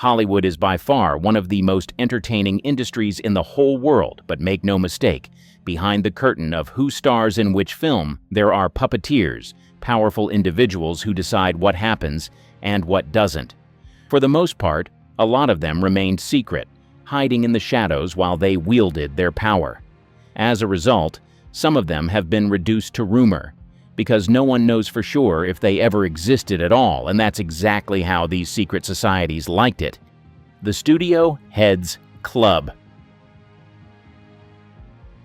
Hollywood is by far one of the most entertaining industries in the whole world, but make no mistake, behind the curtain of who stars in which film, there are puppeteers, powerful individuals who decide what happens and what doesn't. For the most part, a lot of them remained secret, hiding in the shadows while they wielded their power. As a result, some of them have been reduced to rumor, because no one knows for sure if they ever existed at all, and that's exactly how these secret societies liked it. The Studio Heads Club.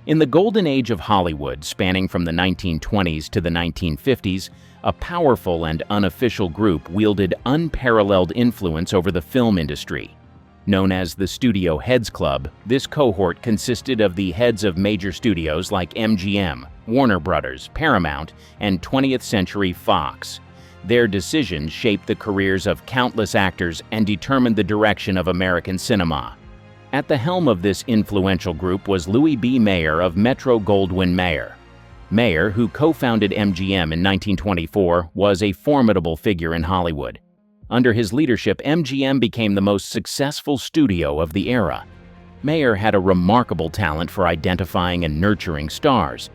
In the golden age of Hollywood, spanning from the 1920s to the 1950s, a powerful and unofficial group wielded unparalleled influence over the film industry. Known as the Studio Heads Club, this cohort consisted of the heads of major studios like MGM, Warner Brothers, Paramount, and 20th Century Fox. Their decisions shaped the careers of countless actors and determined the direction of American cinema. At the helm of this influential group was Louis B. Mayer of Metro-Goldwyn-Mayer. Mayer, who co-founded MGM in 1924, was a formidable figure in Hollywood. Under his leadership, MGM became the most successful studio of the era. Mayer had a remarkable talent for identifying and nurturing stars.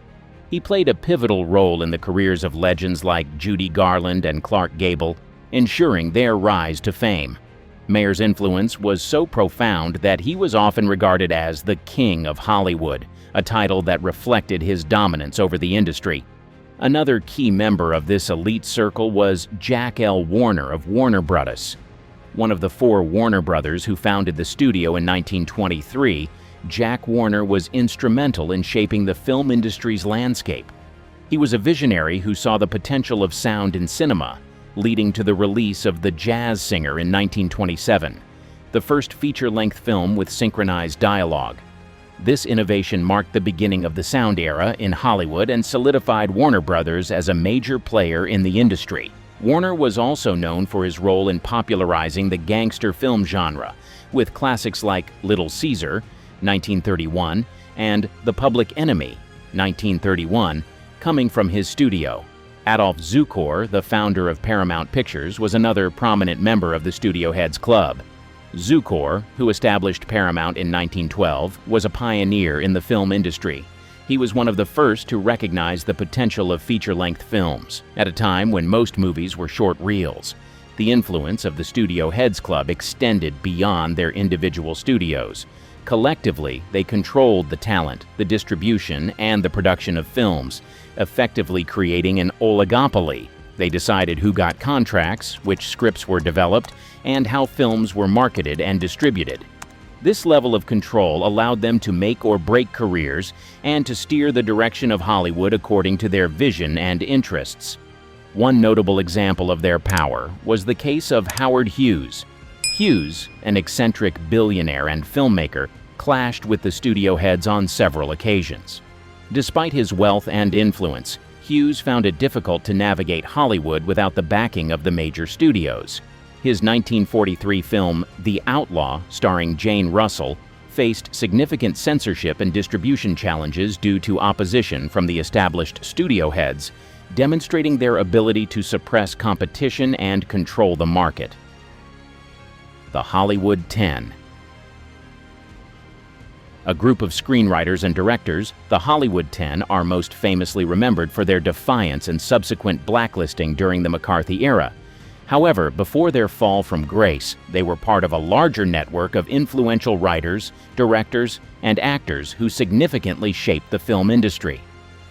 He played a pivotal role in the careers of legends like Judy Garland and Clark Gable, ensuring their rise to fame. Mayer's influence was so profound that he was often regarded as the King of Hollywood, a title that reflected his dominance over the industry. Another key member of this elite circle was Jack L. Warner of Warner Brothers. One of the four Warner brothers who founded the studio in 1923, Jack Warner was instrumental in shaping the film industry's landscape. He was a visionary who saw the potential of sound in cinema, leading to the release of The Jazz Singer in 1927, the first feature-length film with synchronized dialogue. This innovation marked the beginning of the sound era in Hollywood and solidified Warner Brothers as a major player in the industry. Warner was also known for his role in popularizing the gangster film genre, with classics like Little Caesar, 1931, and The Public Enemy, 1931, coming from his studio. Adolf Zukor, the founder of Paramount Pictures, was another prominent member of the Studio Heads Club. Zukor, who established Paramount in 1912, was a pioneer in the film industry. He was one of the first to recognize the potential of feature-length films, at a time when most movies were short reels. The influence of the Studio Heads Club extended beyond their individual studios. Collectively, they controlled the talent, the distribution, and the production of films, effectively creating an oligopoly. They decided who got contracts, which scripts were developed, and how films were marketed and distributed. This level of control allowed them to make or break careers and to steer the direction of Hollywood according to their vision and interests. One notable example of their power was the case of Howard Hughes. Hughes, an eccentric billionaire and filmmaker, clashed with the studio heads on several occasions. Despite his wealth and influence, Hughes found it difficult to navigate Hollywood without the backing of the major studios. His 1943 film, The Outlaw, starring Jane Russell, faced significant censorship and distribution challenges due to opposition from the established studio heads, demonstrating their ability to suppress competition and control the market. The Hollywood 10. A group of screenwriters and directors, the Hollywood 10 are most famously remembered for their defiance and subsequent blacklisting during the McCarthy era. However, before their fall from grace, they were part of a larger network of influential writers, directors, and actors who significantly shaped the film industry.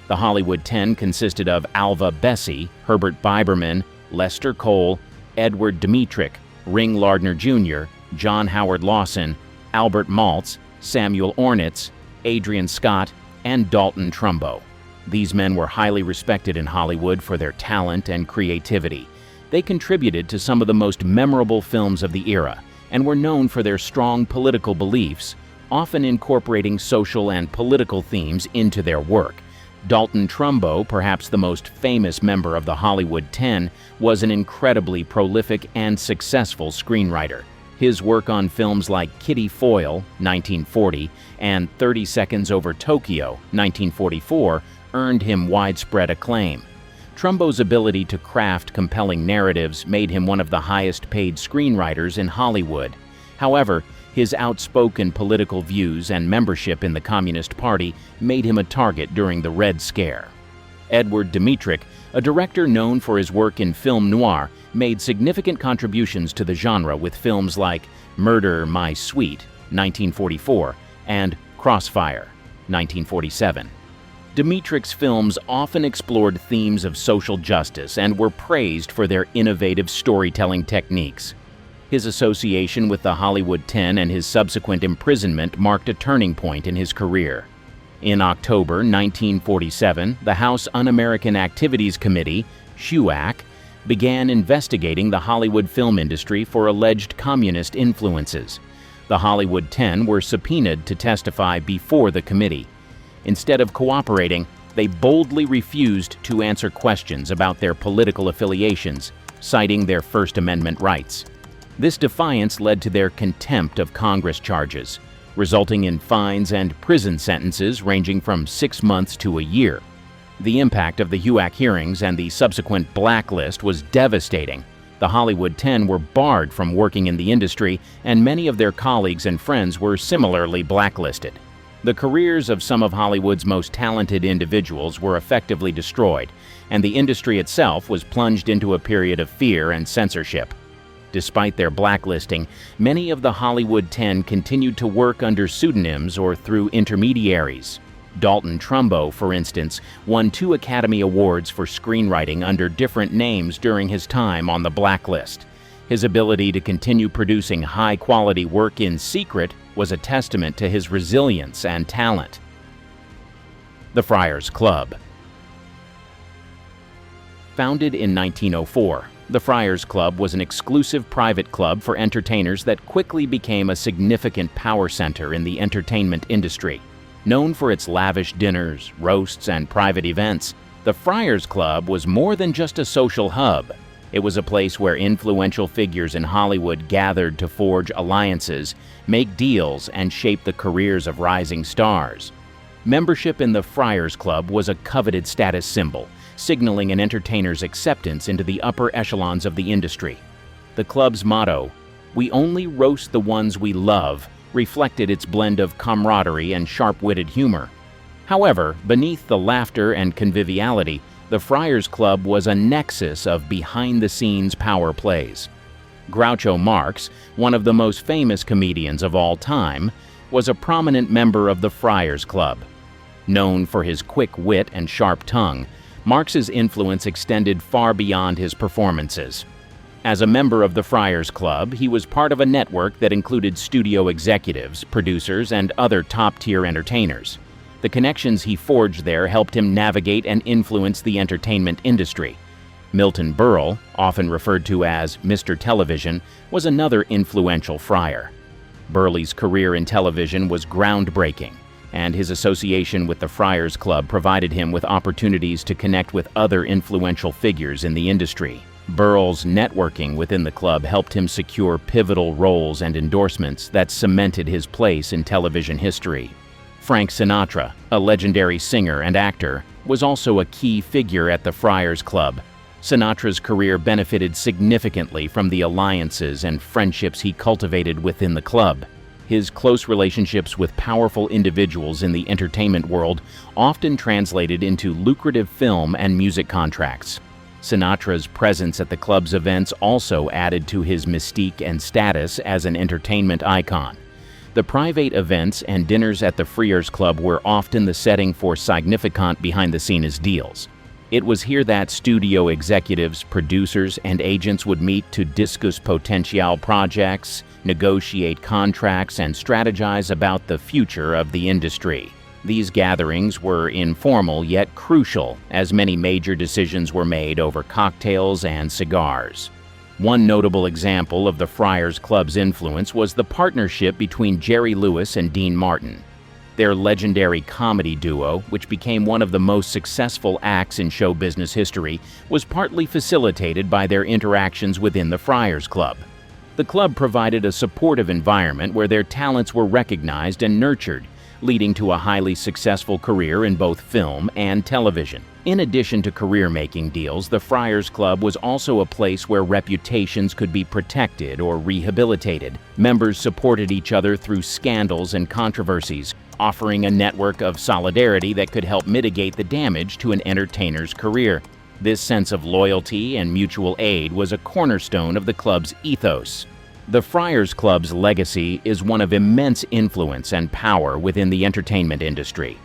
The Hollywood 10 consisted of Alva Bessie, Herbert Biberman, Lester Cole, Edward Dmytryk, Ring Lardner Jr., John Howard Lawson, Albert Maltz, Samuel Ornitz, Adrian Scott, and Dalton Trumbo. These men were highly respected in Hollywood for their talent and creativity. They contributed to some of the most memorable films of the era and were known for their strong political beliefs, often incorporating social and political themes into their work. Dalton Trumbo, perhaps the most famous member of the Hollywood 10, was an incredibly prolific and successful screenwriter. His work on films like Kitty Foyle, 1940, and 30 Seconds Over Tokyo, 1944, earned him widespread acclaim. Trumbo's ability to craft compelling narratives made him one of the highest-paid screenwriters in Hollywood. However, his outspoken political views and membership in the Communist Party made him a target during the Red Scare. Edward Dmytryk, a director known for his work in film noir, made significant contributions to the genre with films like Murder, My Sweet, 1944, and Crossfire, 1947. Dmytryk's films often explored themes of social justice and were praised for their innovative storytelling techniques. His association with the Hollywood 10 and his subsequent imprisonment marked a turning point in his career. In October 1947, the House Un-American Activities Committee, HUAC, began investigating the Hollywood film industry for alleged communist influences. The Hollywood 10 were subpoenaed to testify before the committee. Instead of cooperating, they boldly refused to answer questions about their political affiliations, citing their First Amendment rights. This defiance led to their contempt of Congress charges, resulting in fines and prison sentences ranging from 6 months to a year. The impact of the HUAC hearings and the subsequent blacklist was devastating. The Hollywood 10 were barred from working in the industry, and many of their colleagues and friends were similarly blacklisted. The careers of some of Hollywood's most talented individuals were effectively destroyed, and the industry itself was plunged into a period of fear and censorship. Despite their blacklisting, many of the Hollywood 10 continued to work under pseudonyms or through intermediaries. Dalton Trumbo, for instance, won 2 Academy Awards for screenwriting under different names during his time on the blacklist. His ability to continue producing high-quality work in secret was a testament to his resilience and talent. The Friars Club. Founded in 1904, the Friars Club was an exclusive private club for entertainers that quickly became a significant power center in the entertainment industry. Known for its lavish dinners, roasts, and private events, the Friars Club was more than just a social hub. It was a place where influential figures in Hollywood gathered to forge alliances, make deals, and shape the careers of rising stars. Membership in the Friars Club was a coveted status symbol, signaling an entertainer's acceptance into the upper echelons of the industry. The club's motto, "We only roast the ones we love," reflected its blend of camaraderie and sharp-witted humor. However, beneath the laughter and conviviality, the Friars Club was a nexus of behind-the-scenes power plays. Groucho Marx, one of the most famous comedians of all time, was a prominent member of the Friars Club. Known for his quick wit and sharp tongue, Marx's influence extended far beyond his performances. As a member of the Friars Club, he was part of a network that included studio executives, producers, and other top-tier entertainers. The connections he forged there helped him navigate and influence the entertainment industry. Milton Berle, often referred to as Mr. Television, was another influential friar. Burley's career in television was groundbreaking, and his association with the Friars Club provided him with opportunities to connect with other influential figures in the industry. Burle's networking within the club helped him secure pivotal roles and endorsements that cemented his place in television history. Frank Sinatra, a legendary singer and actor, was also a key figure at the Friars Club. Sinatra's career benefited significantly from the alliances and friendships he cultivated within the club. His close relationships with powerful individuals in the entertainment world often translated into lucrative film and music contracts. Sinatra's presence at the club's events also added to his mystique and status as an entertainment icon. The private events and dinners at the Friars Club were often the setting for significant behind-the-scenes deals. It was here that studio executives, producers, and agents would meet to discuss potential projects, negotiate contracts, and strategize about the future of the industry. These gatherings were informal yet crucial, as many major decisions were made over cocktails and cigars. One notable example of the Friars Club's influence was the partnership between Jerry Lewis and Dean Martin. Their legendary comedy duo, which became one of the most successful acts in show business history, was partly facilitated by their interactions within the Friars Club. The club provided a supportive environment where their talents were recognized and nurtured, leading to a highly successful career in both film and television. In addition to career-making deals, the Friars Club was also a place where reputations could be protected or rehabilitated. Members supported each other through scandals and controversies, offering a network of solidarity that could help mitigate the damage to an entertainer's career. This sense of loyalty and mutual aid was a cornerstone of the club's ethos. The Friars Club's legacy is one of immense influence and power within the entertainment industry.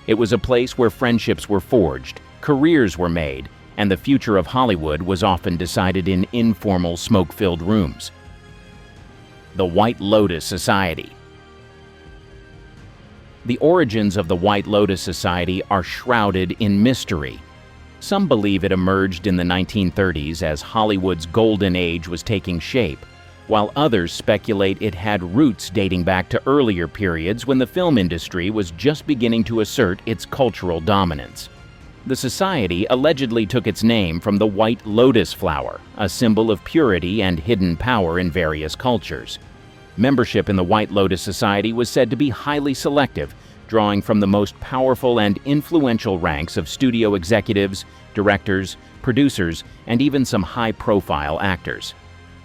It was a place where friendships were forged, careers were made, and the future of Hollywood was often decided in informal, smoke-filled rooms. The White Lotus Society. The origins of the White Lotus Society are shrouded in mystery. Some believe it emerged in the 1930s as Hollywood's golden age was taking shape, while others speculate it had roots dating back to earlier periods when the film industry was just beginning to assert its cultural dominance. The society allegedly took its name from the white lotus flower, a symbol of purity and hidden power in various cultures. Membership in the White Lotus Society was said to be highly selective, drawing from the most powerful and influential ranks of studio executives, directors, producers, and even some high-profile actors.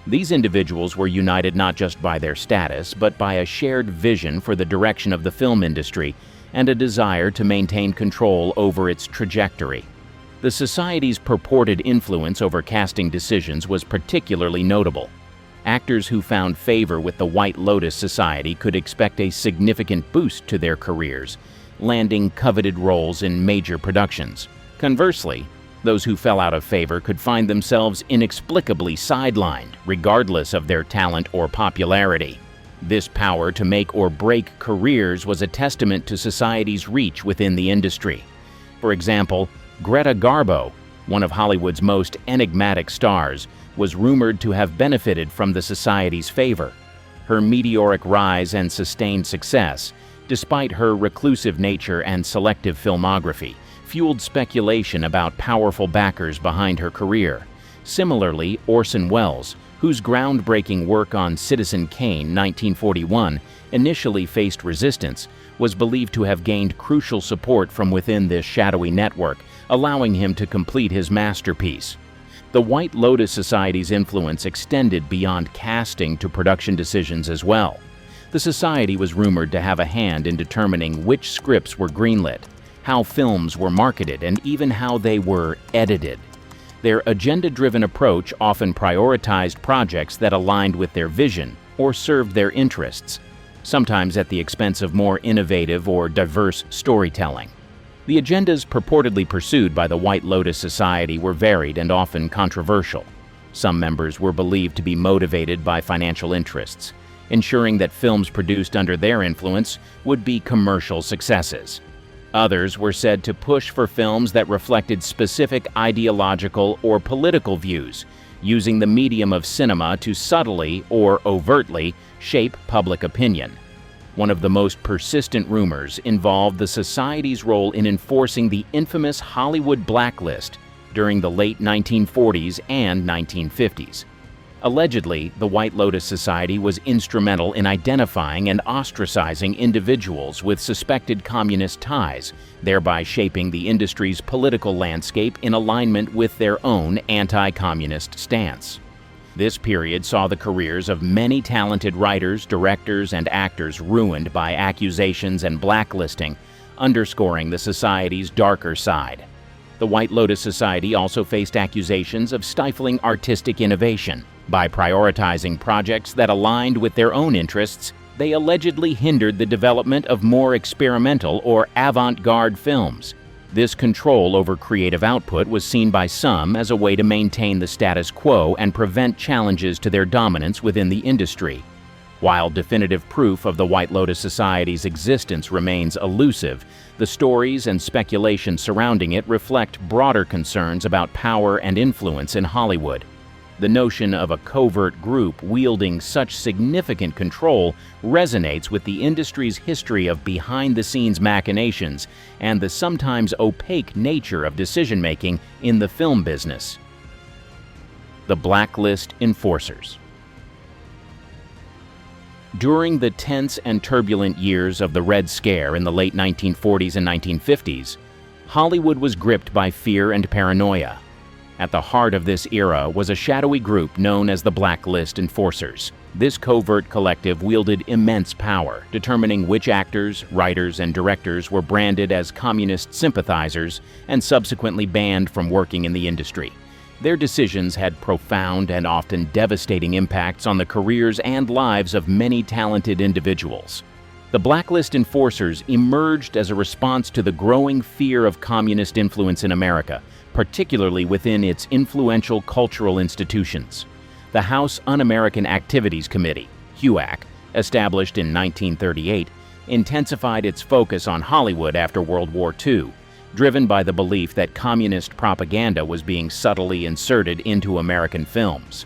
These individuals were united not just by their status, but by a shared vision for the direction of the film industry and a desire to maintain control over its trajectory. The Society's purported influence over casting decisions was particularly notable. Actors who found favor with the White Lotus Society could expect a significant boost to their careers, landing coveted roles in major productions. Conversely, those who fell out of favor could find themselves inexplicably sidelined, regardless of their talent or popularity. This power to make or break careers was a testament to society's reach within the industry. For example, Greta Garbo, one of Hollywood's most enigmatic stars, was rumored to have benefited from the society's favor. Her meteoric rise and sustained success, despite her reclusive nature and selective filmography, fueled speculation about powerful backers behind her career. Similarly, Orson Welles, whose groundbreaking work on Citizen Kane 1941 initially faced resistance, was believed to have gained crucial support from within this shadowy network, allowing him to complete his masterpiece. The White Lotus Society's influence extended beyond casting to production decisions as well. The Society was rumored to have a hand in determining which scripts were greenlit, how films were marketed, and even how they were edited. Their agenda-driven approach often prioritized projects that aligned with their vision or served their interests, sometimes at the expense of more innovative or diverse storytelling. The agendas purportedly pursued by the White Lotus Society were varied and often controversial. Some members were believed to be motivated by financial interests, ensuring that films produced under their influence would be commercial successes. Others were said to push for films that reflected specific ideological or political views, using the medium of cinema to subtly or overtly shape public opinion. One of the most persistent rumors involved the Society's role in enforcing the infamous Hollywood blacklist during the late 1940s and 1950s. Allegedly, the White Lotus Society was instrumental in identifying and ostracizing individuals with suspected communist ties, thereby shaping the industry's political landscape in alignment with their own anti-communist stance. This period saw the careers of many talented writers, directors, and actors ruined by accusations and blacklisting, underscoring the Society's darker side. The White Lotus Society also faced accusations of stifling artistic innovation. By prioritizing projects that aligned with their own interests, they allegedly hindered the development of more experimental or avant-garde films. This control over creative output was seen by some as a way to maintain the status quo and prevent challenges to their dominance within the industry. While definitive proof of the White Lotus Society's existence remains elusive, the stories and speculation surrounding it reflect broader concerns about power and influence in Hollywood. The notion of a covert group wielding such significant control resonates with the industry's history of behind-the-scenes machinations and the sometimes opaque nature of decision-making in the film business. The Blacklist Enforcers. During the tense and turbulent years of the Red Scare in the late 1940s and 1950s, Hollywood was gripped by fear and paranoia. At the heart of this era was a shadowy group known as the Blacklist Enforcers. This covert collective wielded immense power, determining which actors, writers, and directors were branded as communist sympathizers and subsequently banned from working in the industry. Their decisions had profound and often devastating impacts on the careers and lives of many talented individuals. The Blacklist Enforcers emerged as a response to the growing fear of communist influence in America, particularly within its influential cultural institutions. The House Un-American Activities Committee, HUAC, established in 1938, intensified its focus on Hollywood after World War II, driven by the belief that communist propaganda was being subtly inserted into American films.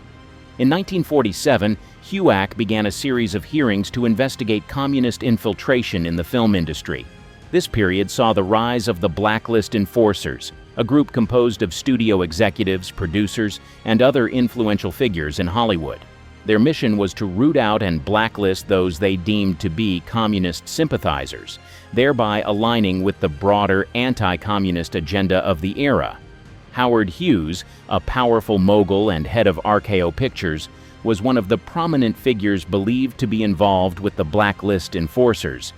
In 1947, HUAC began a series of hearings to investigate communist infiltration in the film industry. This period saw the rise of the Blacklist Enforcers, a group composed of studio executives, producers, and other influential figures in Hollywood. Their mission was to root out and blacklist those they deemed to be communist sympathizers, thereby aligning with the broader anti-communist agenda of the era. Howard Hughes, a powerful mogul and head of RKO Pictures, was one of the prominent figures believed to be involved with the Blacklist Enforcers.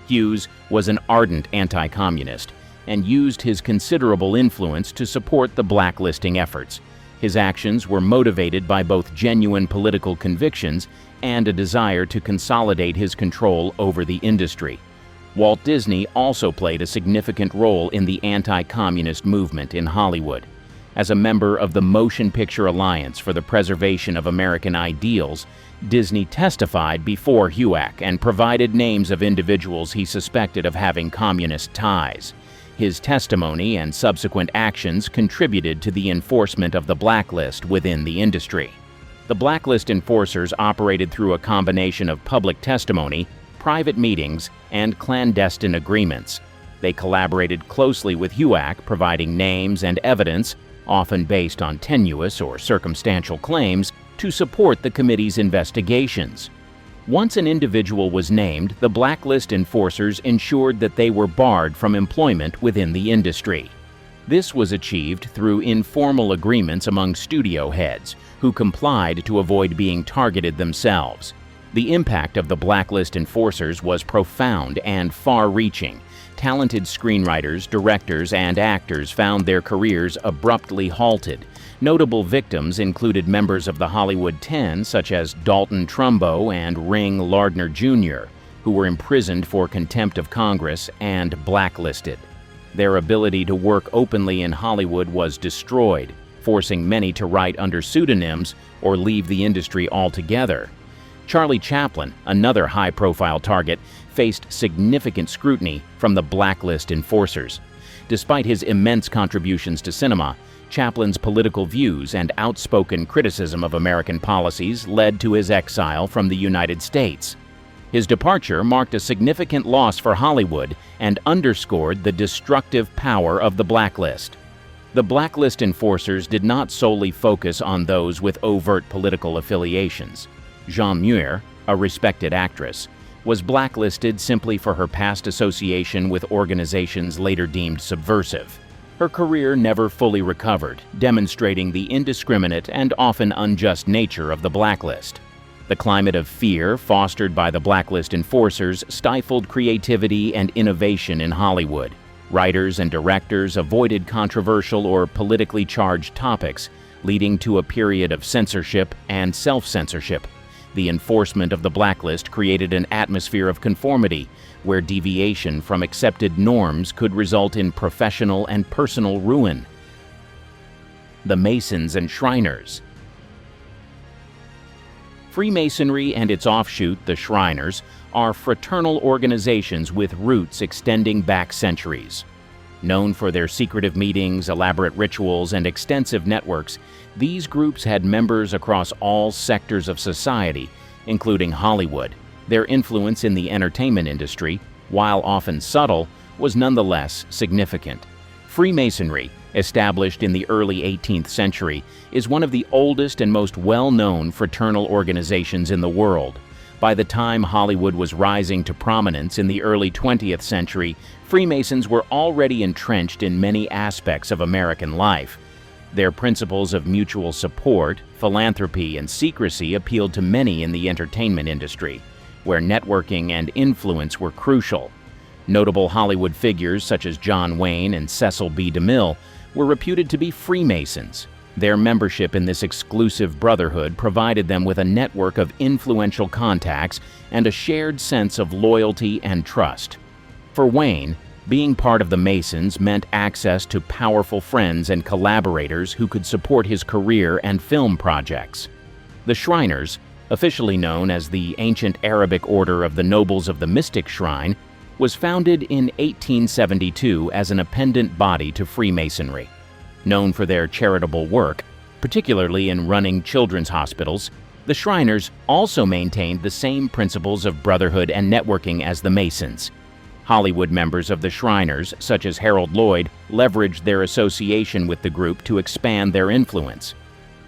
Hughes was an ardent anti-communist and used his considerable influence to support the blacklisting efforts. His actions were motivated by both genuine political convictions and a desire to consolidate his control over the industry. Walt Disney also played a significant role in the anti-communist movement in Hollywood. As a member of the Motion Picture Alliance for the Preservation of American Ideals, Disney testified before HUAC and provided names of individuals he suspected of having communist ties. His testimony and subsequent actions contributed to the enforcement of the blacklist within the industry. The Blacklist Enforcers operated through a combination of public testimony, private meetings, and clandestine agreements. They collaborated closely with HUAC, providing names and evidence, often based on tenuous or circumstantial claims, to support the committee's investigations. Once an individual was named, the Blacklist Enforcers ensured that they were barred from employment within the industry. This was achieved through informal agreements among studio heads, who complied to avoid being targeted themselves. The impact of the Blacklist Enforcers was profound and far-reaching. Talented screenwriters, directors, and actors found their careers abruptly halted. Notable victims included members of the Hollywood Ten, such as Dalton Trumbo and Ring Lardner Jr., who were imprisoned for contempt of Congress and blacklisted. Their ability to work openly in Hollywood was destroyed, forcing many to write under pseudonyms or leave the industry altogether. Charlie Chaplin, another high-profile target, faced significant scrutiny from the Blacklist Enforcers. Despite his immense contributions to cinema, Chaplin's political views and outspoken criticism of American policies led to his exile from the United States. His departure marked a significant loss for Hollywood and underscored the destructive power of the blacklist. The Blacklist Enforcers did not solely focus on those with overt political affiliations. Jeanne Muir, a respected actress, was blacklisted simply for her past association with organizations later deemed subversive. Her career never fully recovered, demonstrating the indiscriminate and often unjust nature of the blacklist. The climate of fear fostered by the Blacklist Enforcers stifled creativity and innovation in Hollywood. Writers and directors avoided controversial or politically charged topics, leading to a period of censorship and self-censorship. The enforcement of the blacklist created an atmosphere of conformity, where deviation from accepted norms could result in professional and personal ruin. The Masons and Shriners. Freemasonry and its offshoot, the Shriners, are fraternal organizations with roots extending back centuries. Known for their secretive meetings, elaborate rituals, and extensive networks, these groups had members across all sectors of society, including Hollywood. Their influence in the entertainment industry, while often subtle, was nonetheless significant. Freemasonry, established in the early 18th century, is one of the oldest and most well-known fraternal organizations in the world. By the time Hollywood was rising to prominence in the early 20th century, Freemasons were already entrenched in many aspects of American life. Their principles of mutual support, philanthropy, and secrecy appealed to many in the entertainment industry, where networking and influence were crucial. Notable Hollywood figures such as John Wayne and Cecil B. DeMille were reputed to be Freemasons. Their membership in this exclusive brotherhood provided them with a network of influential contacts and a shared sense of loyalty and trust. For Wayne, being part of the Masons meant access to powerful friends and collaborators who could support his career and film projects. The Shriners, officially known as the Ancient Arabic Order of the Nobles of the Mystic Shrine, was founded in 1872 as an appendant body to Freemasonry. Known for their charitable work, particularly in running children's hospitals, the Shriners also maintained the same principles of brotherhood and networking as the Masons. Hollywood members of the Shriners, such as Harold Lloyd, leveraged their association with the group to expand their influence.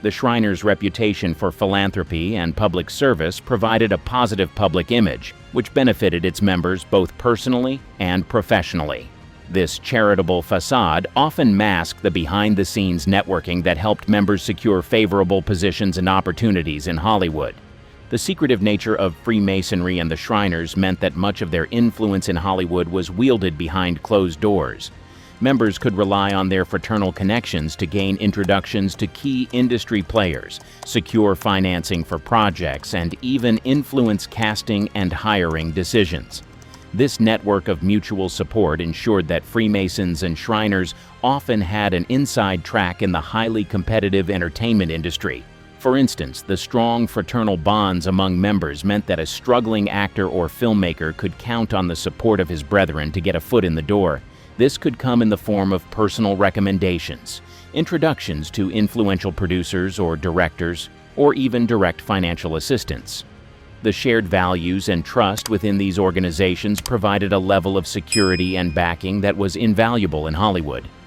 The Shriners' reputation for philanthropy and public service provided a positive public image, which benefited its members both personally and professionally. This charitable facade often masked the behind-the-scenes networking that helped members secure favorable positions and opportunities in Hollywood. The secretive nature of Freemasonry and the Shriners meant that much of their influence in Hollywood was wielded behind closed doors. Members could rely on their fraternal connections to gain introductions to key industry players, secure financing for projects, and even influence casting and hiring decisions. This network of mutual support ensured that Freemasons and Shriners often had an inside track in the highly competitive entertainment industry. For instance, the strong fraternal bonds among members meant that a struggling actor or filmmaker could count on the support of his brethren to get a foot in the door. This could come in the form of personal recommendations, introductions to influential producers or directors, or even direct financial assistance. The shared values and trust within these organizations provided a level of security and backing that was invaluable in Hollywood.